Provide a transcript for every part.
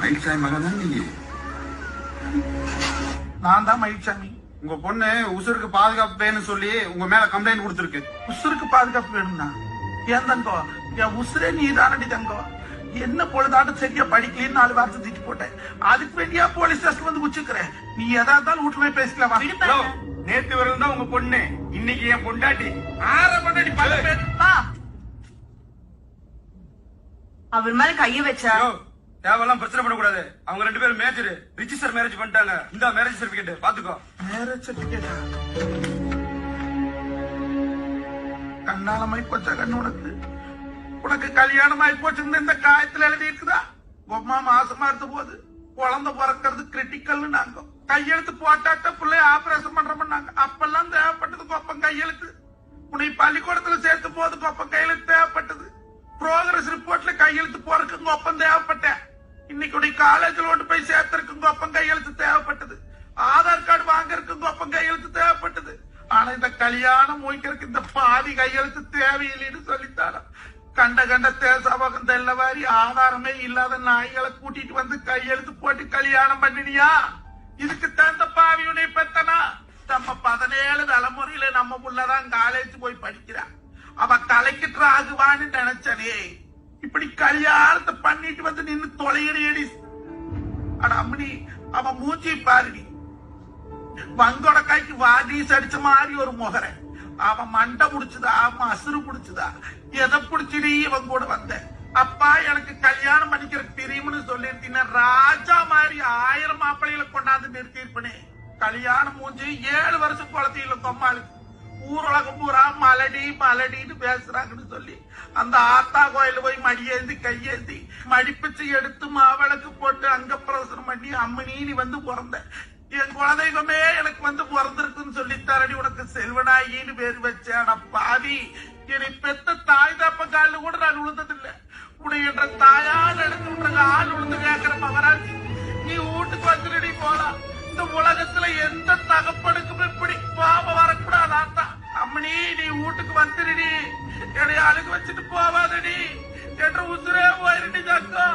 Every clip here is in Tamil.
மயில்சாமி மகன் தான் நீங்க? நான் தான் மயில்சாமி. உங்க பொண்ணு உசுருக்கு பாதுகாப்பு வேணும்னு சொல்லி உங்க மேல கம்ப்ளைண்ட் கொடுத்துருக்கு. உசுருக்கு பாதுகாப்பு வேணும்னா ஏன் தங்கம்? என் உசுரே நீ தானடி தங்கம். என்ன பொழுதாட்டும் சரியா படிக்கலன்னு 4 வார்த்தை திட்டி போட்டேன். அதுக்கு வேண்டியா போலீஸ் ஸ்டேஷன் வந்து உச்சிக்கிறேன். நீ எதா இருந்தாலும் வீட்டுல போய் பேசிக்கலாம். நேத்து வரலும் தான் உங்க பொண்ணு, இன்னைக்கு என் பொண்டாட்டி. பொண்டாட்டி பல பேர் அவர் மேல கைய வச்சா தேவையெல்லாம் பிரச்சனை பண்ணக்கூடாது. அவங்க 2 பேரும் மேஜர் ரிஜிஸ்டர் மேரேஜ் பண்ணிட்டாங்க. இந்த மேரேஜ் சர்டிபிகேட் பாத்துக்கோ. மேரேஜ் சர்டிபிகேட்டா? கண்ணாலமாய் போச்சா கண்ணு உனக்கு? உனக்கு கல்யாணமாய் போச்சுன்னு இந்த காயத்துல எழுதி இருக்குதா? உமா மாசமா இருந்த போது குழந்தை பிறக்கிறது கிரிட்டிக்கல்னு நாங்க கையெழுத்து போட்டாட்ட பிள்ளைய ஆபரேஷன் பண்றோம்னாங்க. அப்பெல்லாம் தேவைப்பட்டது கொப்பம் கையெழுத்து. உன்னை பள்ளிக்கூடத்துல சேர்த்து போது கொப்பம் கையெழுத்து தேவைப்பட்டது. ப்ரோக்ரஸ் ரிப்போர்ட்ல கையெழுத்து போறதுக்கு கொப்பம் தேவைப்பட்டேன். இன்னைக்கு உடைய காலேஜ்ல ஒன்று போய் சேர்த்திருக்கு கொப்பம் கையெழுத்து தேவைப்பட்டது. ஆதார் கார்டு வாங்கறதுக்கு கொப்பம் கையெழுத்து தேவைப்பட்டது. ஆனா இந்த கல்யாணம் முடிக்கிறதுக்கு இந்த பாதி கையெழுத்து தேவையில்லைன்னு சொல்லித்தாரா. கண்ட கண்ட தேசபகம் தெல்லவாரி ஆதாரமே இல்லாத நாய்களை கூட்டிட்டு வந்து கையெழுத்து போட்டு கல்யாணம் பண்ணினியா? இதுக்கு தந்த பாவியுனை பெத்தனா? நம்ம 17 தலைமுறையில நம்ம புள்ளதான் காலேஜ் போய் படிக்கிறான். அவ கலெக்டர் ஆகுவான்னு நினைச்சனே. இப்படி கல்யாணத்தை பண்ணிட்டு வந்து நின்னு தொலையடி. ஆனா அம்மனி அவன் மூஞ்சி பாருடி. வங்கோட கைக்கு வாடீஸ் அடிச்ச மாதிரி ஒரு முகரை. அவன் மண்டை புடிச்சுதா மசுறு புடிச்சுதா எதை புடிச்சுடி இவன் கூட வந்த? அப்பா எனக்கு கல்யாணம் பண்ணிக்கிற பிரிவுன்னு சொல்லிருந்தீங்க. ராஜா மாதிரி 1000 மாப்பிள்ளைகளை கொண்டாந்து நிறுத்திருப்பனே. கல்யாணம் மூஞ்சி 7 வருஷம் குளத்தில கொம்மாளுக்கு ஊரலகம் பூரா மலடி மலடின்னு பேசுறாங்கன்னு சொல்லி அந்த ஆத்தா கோயில போய் மடியேந்தி கையேந்தி மடிப்பிச்சு எடுத்து மாவிளக்கு போட்டு அங்க பிரசனம் பண்ணி அம்மனி வந்து பிறந்த. என் குலதெய்வமே எனக்கு வந்து பிறந்திருக்குன்னு சொல்லி தரடி உனக்கு செல்வனாயின்னு பேர் வச்சேன். பாவி என்னை பெத்த தாய் தப்ப காலில் கூட நான் விழுந்ததில்லை. உடைய என்ற தாயால் எடுத்து விட்டுற ஆள் விழுந்து கேட்கிற மகராஜி நீ வீட்டுக்கு வந்துடி போலாம். இந்த உலகத்துல எந்த தகப்பனுக்கும் இப்படி பாவம் வரக்கூடாது. ஆத்தா அம்மனி நீ வீட்டுக்கு வந்துடுடி. என்னை அழுகு வச்சுட்டு போவாதடி என்ற உசுரே போயிருடி தக்கா.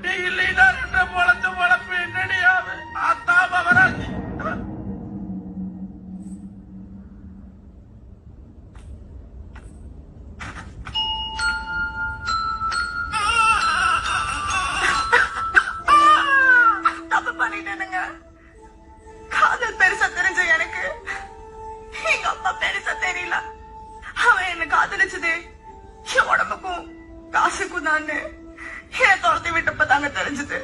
நீ இல்லைன்னா என்ற பொழச்ச பொழப்பு என்னடியாவு? ஆத்தா மகராஜி தப்பு பண்ணிட்டேனுங்க. காதல் பெருசா தெரிஞ்ச எனக்கு எங்க அப்பா பெருசா தெரியல. அவன் என்ன காதலிச்சதே என் உடம்புக்கும் காசுக்கும் தான். என் துரத்தி விட்டப்பதாங்க தெரிஞ்சது.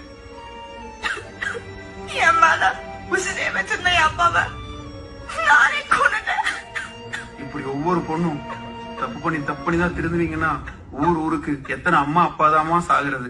என் மேல உசிரே வச்சிருந்த என் அப்பாவை நானே கொண்டுட்டேன். இப்படி ஒவ்வொரு பொண்ணும் தப்பு பண்ணி தான் திருந்துவீங்கன்னா ஊருக்கு எத்தனை அம்மா அப்பாதாமா சாகுறது.